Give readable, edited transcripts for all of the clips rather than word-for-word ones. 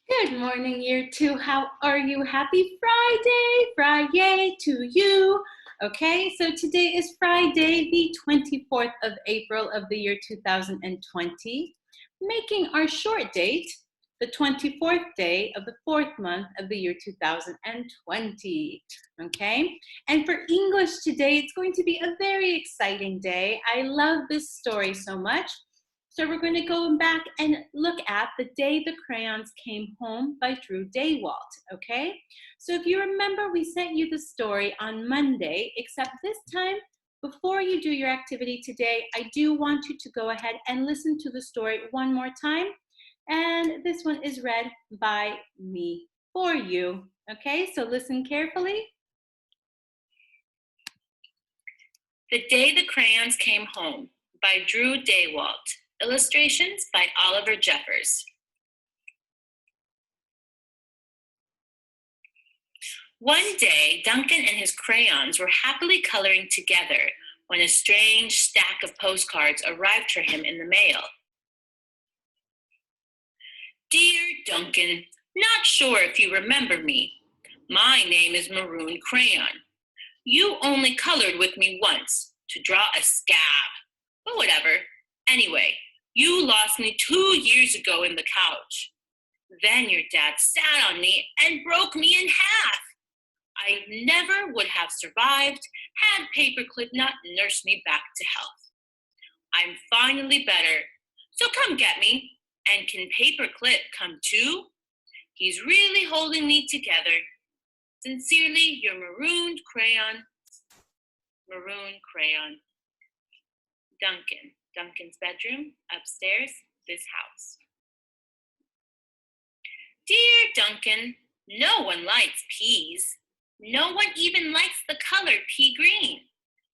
Good morning, year two. How are you? Happy Friday to you. Okay, so today is Friday, the 24th of April of the year 2020, making our short date the 24th day of the fourth month of the year 2020. Okay, and for English today, it's going to be a very exciting day. I love this story so much. So we're going to go back and look at The Day the Crayons Came Home by Drew Daywalt, okay? So if you remember, we sent you the story on Monday, except this time, before you do your activity today, I do want you to go ahead and listen to the story one more time. And this one is read by me for you, okay? So listen carefully. The Day the Crayons Came Home by Drew Daywalt. Illustrations by Oliver Jeffers. One day, Duncan and his crayons were happily coloring together when a strange stack of postcards arrived for him in the mail. Dear Duncan, not sure if you remember me. My name is Maroon Crayon. You only colored with me once to draw a scab, but whatever. Anyway, you lost me 2 years ago in the couch. Then your dad sat on me and broke me in half. I never would have survived had Paperclip not nursed me back to health. I'm finally better, so come get me. And can Paperclip come too? He's really holding me together. Sincerely, your marooned crayon, Maroon Crayon. Duncan. Duncan's bedroom, upstairs, this house. Dear Duncan, no one likes peas. No one even likes the color pea green.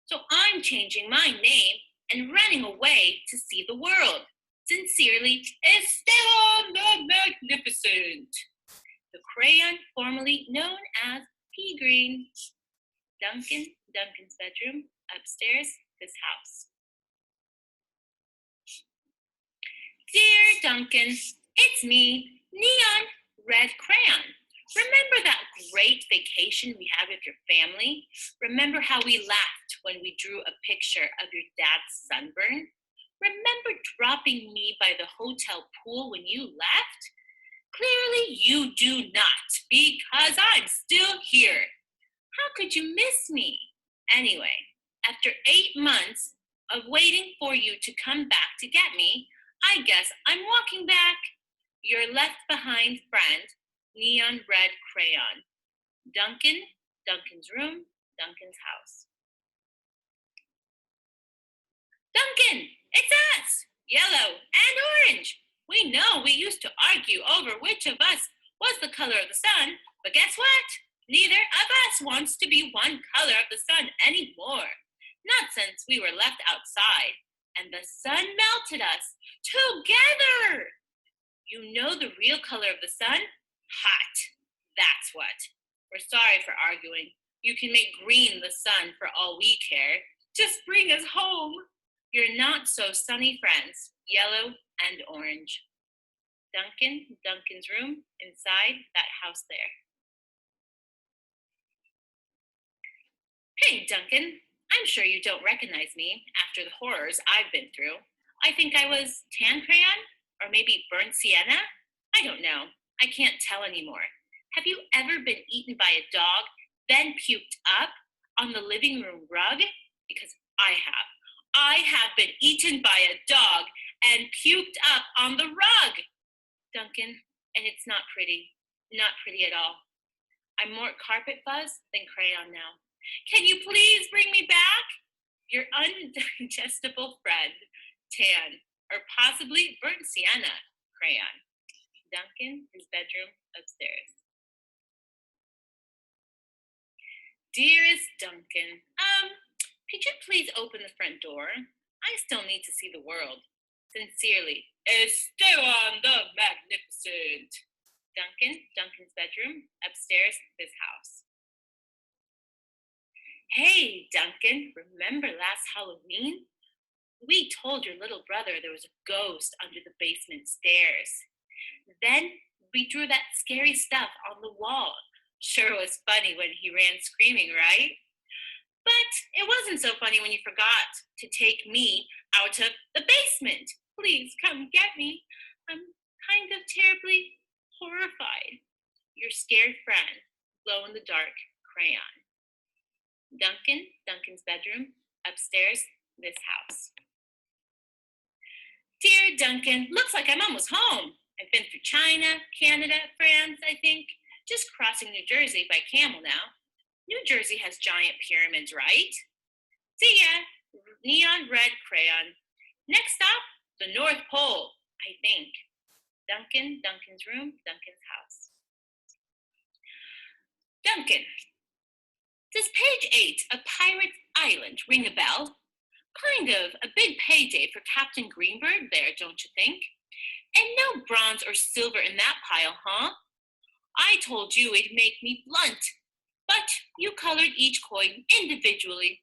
So I'm changing my name and running away to see the world. Sincerely, Esteban the Magnificent. The crayon formerly known as pea green. Duncan, Duncan's bedroom, upstairs, this house. Dear Duncan, it's me, Neon Red Crayon. Remember that great vacation we had with your family? Remember how we laughed when we drew a picture of your dad's sunburn? Remember dropping me by the hotel pool when you left? Clearly you do not, because I'm still here. How could you miss me? Anyway, after 8 months of waiting for you to come back to get me, I guess I'm walking back. Your left behind friend, Neon Red Crayon. Duncan, Duncan's room, Duncan's house. Duncan, it's us, yellow and orange. We know we used to argue over which of us was the color of the sun, but guess what? Neither of us wants to be one color of the sun anymore. Not since we were left outside and the sun melted us together. You know the real color of the sun? Hot. That's what. We're sorry for arguing. You can make green the sun for all we care. Just bring us home. Your not so sunny friends, yellow and orange. Duncan, Duncan's room, inside that house there. Hey, Duncan. I'm sure you don't recognize me after the horrors I've been through. I think I was tan crayon or maybe burnt sienna. I don't know. I can't tell anymore. Have you ever been eaten by a dog, then puked up on the living room rug? Because I have. I have been eaten by a dog and puked up on the rug. Duncan, and it's not pretty. Not pretty at all. I'm more carpet fuzz than crayon now. Can you please bring me back? Your undigestible friend, tan, or possibly burnt sienna crayon. Duncan, his bedroom upstairs. Dearest Duncan, could you please open the front door? I still need to see the world. Sincerely, Esteban the Magnificent. Duncan, Duncan's bedroom, upstairs, this house. Hey, Duncan, remember last Halloween? We told your little brother there was a ghost under the basement stairs. Then We drew that scary stuff on the wall. Sure was funny when he ran screaming, right? But it wasn't so funny when you forgot to take me out of the basement. Please come get me. I'm kind of terribly horrified. Your scared friend, glow in the dark crayon. Duncan's bedroom, upstairs, this house. Dear Duncan, looks like I'm almost home. I've been through China, Canada, France, I think. Just crossing New Jersey by camel now. New Jersey has giant pyramids, right? See ya, neon red crayon. Next stop, the North Pole, I think. Duncan's room, Duncan's house. Duncan, does page 8 of Pirate's Island ring a bell? Kind of a big payday for Captain Greenberg there, don't you think? And no bronze or silver in that pile, huh? I told you it'd make me blunt, but you colored each coin individually.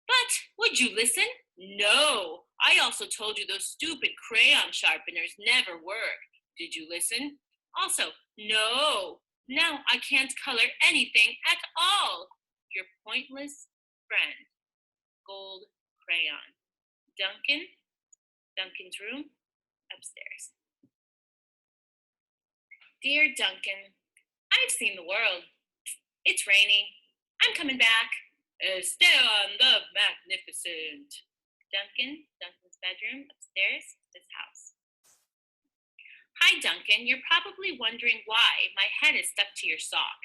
But would you listen? No. I also told you those stupid crayon sharpeners never work. Did you listen? Also, no. Now I can't color anything at all. Your pointless friend. Gold crayon. Duncan's room, upstairs. Dear Duncan, I've seen the world. It's rainy. I'm coming back. Esteban the Magnificent. Duncan's bedroom, upstairs, this house. Hi, Duncan. You're probably wondering why my head is stuck to your sock.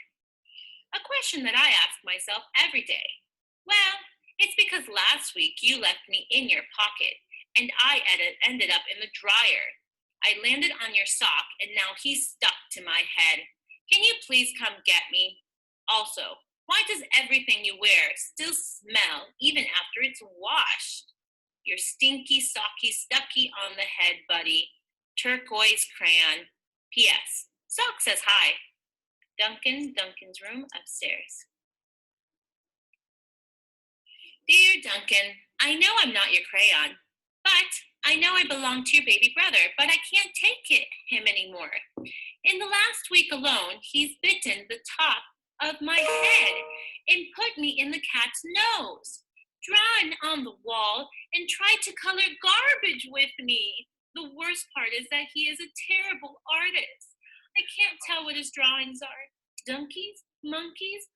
A question that I ask myself every day. Well, it's because last week you left me in your pocket, and I ended up in the dryer. I landed on your sock, and now he's stuck to my head. Can you please come get me? Also, why does everything you wear still smell even after it's washed? You're stinky, socky, stucky on the head, buddy. Turquoise crayon. P.S. Sock says hi. Duncan's room, upstairs. Dear Duncan, I know I'm not your crayon, but I know I belong to your baby brother, but I can't take him anymore. In the last week alone, he's bitten the top of my head and put me in the cat's nose, drawn on the wall, and tried to color garbage with me. The worst part is that he is a terrible artist. I can't tell what his drawings are. Donkeys? Monkeys?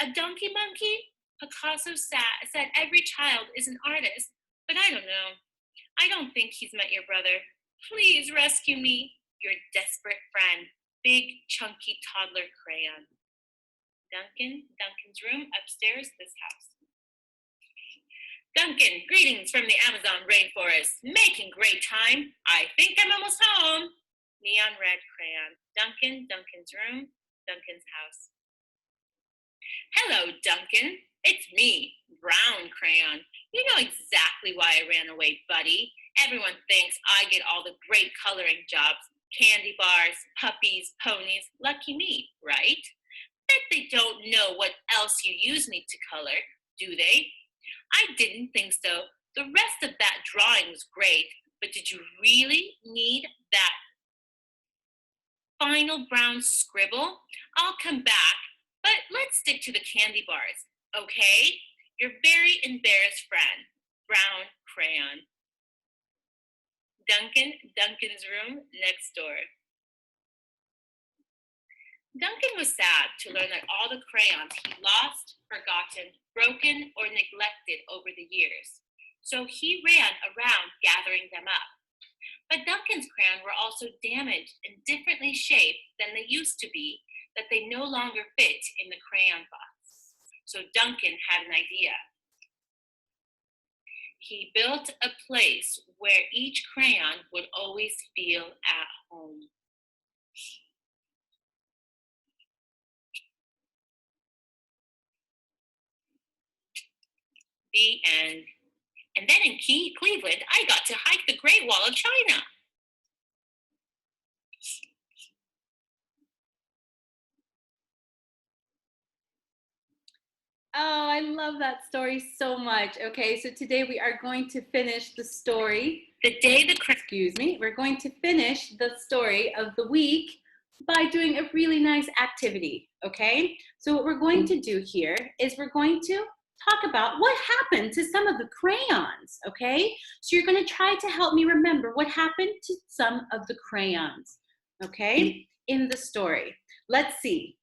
A donkey monkey? Picasso said every child is an artist, but I don't know. I don't think he's met your brother. Please rescue me, your desperate friend, big, chunky toddler crayon. Duncan's room, upstairs, this house. Duncan, greetings from the Amazon rainforest. Making great time. I think I'm almost home. Neon red crayon. Duncan's room, Duncan's house. Hello, Duncan. It's me, brown crayon. You know exactly why I ran away, buddy. Everyone thinks I get all the great coloring jobs. Candy bars, puppies, ponies. Lucky me, right? Bet they don't know what else you use me to color, do they? I didn't think so. The rest of that drawing was great, but did you really need that final brown scribble? I'll come back, but let's stick to the candy bars, okay? Your very embarrassed friend, brown crayon. Duncan's room next door. Duncan was sad to learn that all the crayons he lost, forgotten, broken, or neglected over the years. So he ran around gathering them up. But Duncan's crayons were also damaged and differently shaped than they used to be, that they no longer fit in the crayon box. So Duncan had an idea. He built a place where each crayon would always feel at home. The end. And then in Cleveland, I got to hike the Great Wall of China. Oh, I love that story so much. Okay, so today we are going to finish the story. The day the We're going to finish the story of the week by doing a really nice activity, okay? So what we're going to do here is we're going to talk about what happened to some of the crayons, okay? So you're going to try to help me remember what happened to some of the crayons, okay, in the story. Let's see.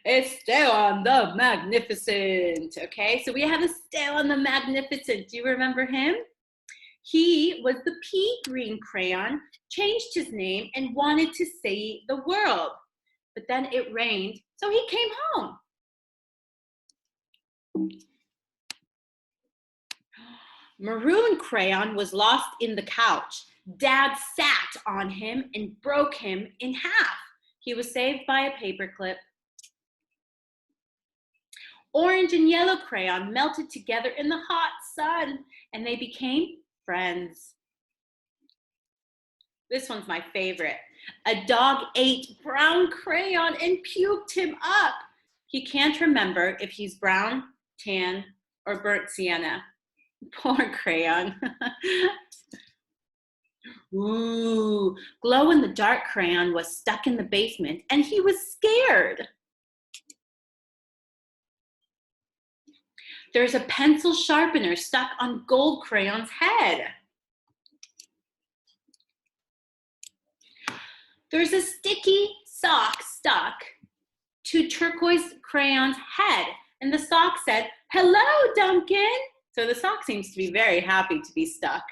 Esteban the Magnificent, okay? So we have Esteban the Magnificent. Do you remember him? He was the pea green crayon, changed his name, and wanted to see the world. But then it rained, so he came home. Maroon crayon was lost in the couch. Dad sat on him and broke him in half. He was saved by a paperclip. Orange and yellow crayon melted together in the hot sun, and they became friends. This one's my favorite. A dog ate brown crayon and puked him up. He can't remember if he's brown, tan, or burnt sienna. Poor crayon. Ooh, glow-in-the-dark crayon was stuck in the basement and he was scared. There's a pencil sharpener stuck on gold crayon's head. There's a sticky sock stuck to turquoise crayon's head, and the sock said, "Hello, Duncan." So the sock seems to be very happy to be stuck.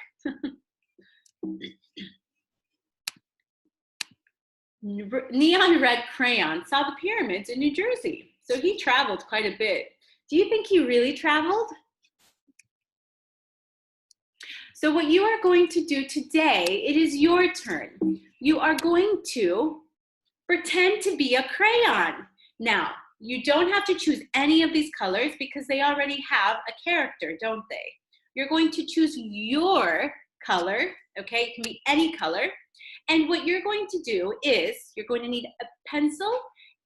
Neon red crayon saw the pyramids in New Jersey, so he traveled quite a bit. Do you think he really traveled? So what you are going to do today, it is your turn. You are going to pretend to be a crayon. Now, you don't have to choose any of these colors because they already have a character, don't they? You're going to choose your color, okay? It can be any color. And what you're going to do is you're going to need a pencil,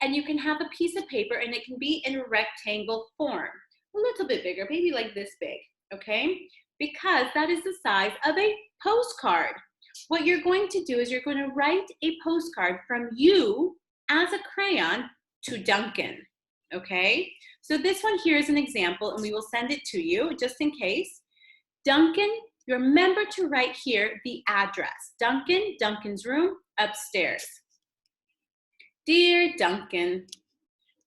and you can have a piece of paper, and it can be in a rectangle form. A little bit bigger, maybe like this big, okay? Because that is the size of a postcard. What you're going to do is you're going to write a postcard from you as a crayon to Duncan, okay? So this one here is an example, and we will send it to you just in case. Duncan, remember to write here the address. Duncan, Duncan's room, upstairs. Dear Duncan,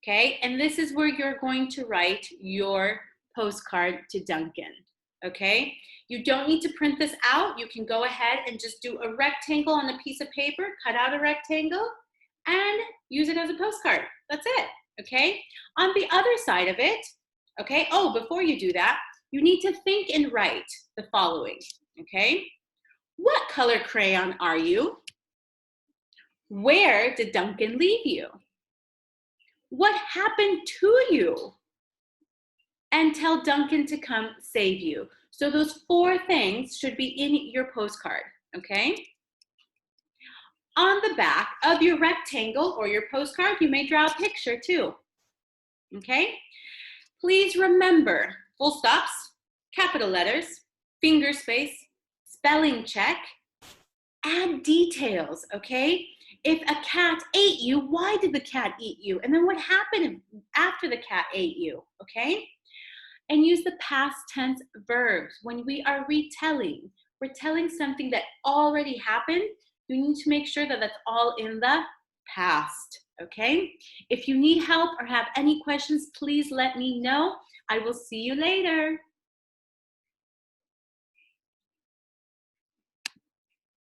okay? And this is where you're going to write your postcard to Duncan, okay? You don't need to print this out. You can go ahead and just do a rectangle on a piece of paper, cut out a rectangle, and use it as a postcard. That's it, okay? On the other side of it, okay? Oh, before you do that, you need to think and write the following, okay? What color crayon are you? Where did Duncan leave you? What happened to you? And tell Duncan to come save you. So those 4 things should be in your postcard, okay? On the back of your rectangle or your postcard, you may draw a picture too, okay? Please remember full stops, capital letters, finger space, spelling check, add details, okay? If a cat ate you, why did the cat eat you? And then what happened after the cat ate you, okay? And use the past tense verbs. When we are retelling, we're telling something that already happened. You need to make sure that that's all in the past, okay? If you need help or have any questions, please let me know. I will see you later.